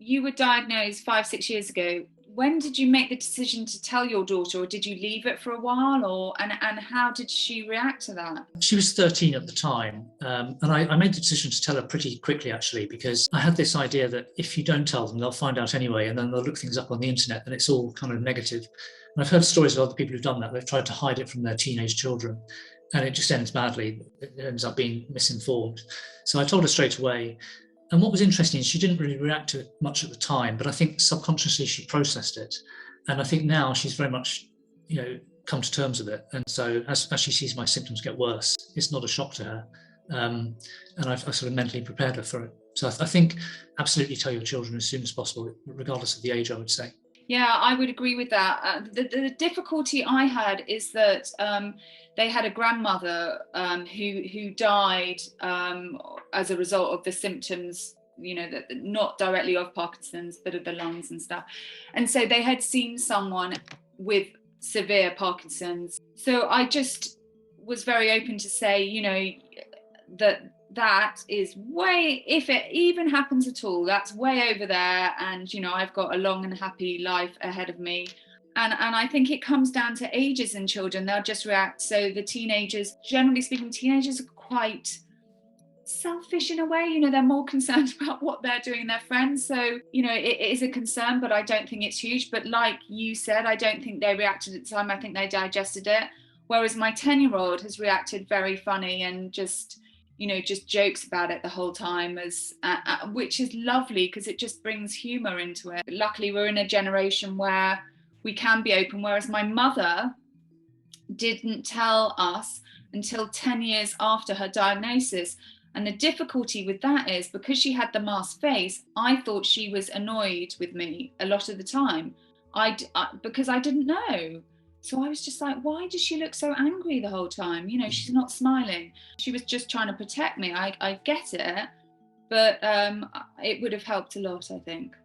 you were diagnosed 5-6 years ago. When did you make the decision to tell your daughter, or did you leave it for a while, and how did she react to that? She was 13 at the time, and I made the decision to tell her pretty quickly, actually, because I had this idea that if you don't tell them, they'll find out anyway, and then they'll look things up on the internet, and it's all kind of negative. And I've heard stories of other people who've done that. They've tried to hide it from their teenage children, and it just ends badly. It ends up being misinformed. So I told her straight away. And what was interesting is she didn't really react to it much at the time, but I think subconsciously she processed it. And I think now she's very much, come to terms with it. And so as she sees my symptoms get worse, it's not a shock to her. And I've sort of mentally prepared her for it. So I think absolutely tell your children as soon as possible, regardless of the age, I would say. Yeah, I would agree with that. The difficulty I had is that they had a grandmother who died as a result of the symptoms, that not directly of Parkinson's, but of the lungs and stuff. And so they had seen someone with severe Parkinson's. So I just was very open to say, that is way, if it even happens at all, that's way over there. And, I've got a long and happy life ahead of me. And I think it comes down to ages in children. They'll just react. So the teenagers, generally speaking, teenagers are quite selfish in a way. They're more concerned about what they're doing and their friends. So, it is a concern, but I don't think it's huge. But like you said, I don't think they reacted at the time. I think they digested it. Whereas my 10-year-old has reacted very funny and just jokes about it the whole time, which is lovely because it just brings humor into it. Luckily, we're in a generation where we can be open, whereas my mother didn't tell us until 10 years after her diagnosis. And the difficulty with that is because she had the masked face, I thought she was annoyed with me a lot of the time, because I didn't know. So I was just like, why does she look so angry the whole time? She's not smiling. She was just trying to protect me. I get it, but it would have helped a lot, I think.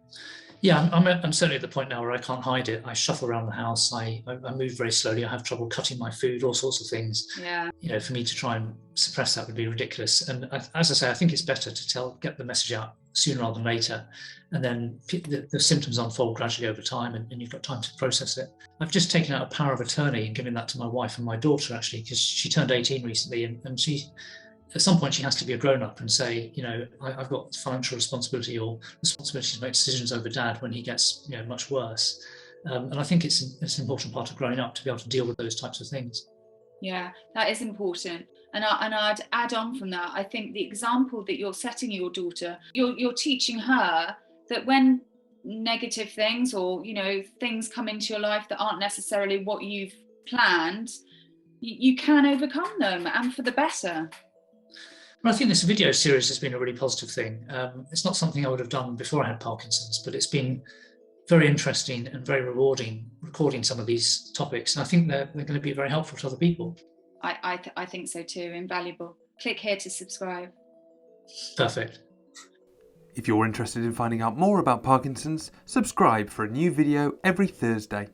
Yeah, I'm certainly at the point now where I can't hide it. I shuffle around the house. I move very slowly. I have trouble cutting my food, all sorts of things. Yeah. For me to try and suppress that would be ridiculous. And as I say, I think it's better to get the message out sooner rather than later. And then the symptoms unfold gradually over time, and you've got time to process it. I've just taken out a power of attorney and given that to my wife and my daughter, actually, because she turned 18 recently, and she, at some point, she has to be a grown-up and say, I've got financial responsibility or responsibility to make decisions over dad when he gets, much worse. And I think it's an important part of growing up to be able to deal with those types of things. Yeah, that is important. And I'd add on from that. I think the example that you're setting your daughter, you're teaching her that when negative things or, things come into your life that aren't necessarily what you've planned, you can overcome them, and for the better. Well, I think this video series has been a really positive thing. It's not something I would have done before I had Parkinson's, but it's been very interesting and very rewarding recording some of these topics. And I think they're going to be very helpful to other people. I think so too, invaluable. Click here to subscribe. Perfect. If you're interested in finding out more about Parkinson's, subscribe for a new video every Thursday.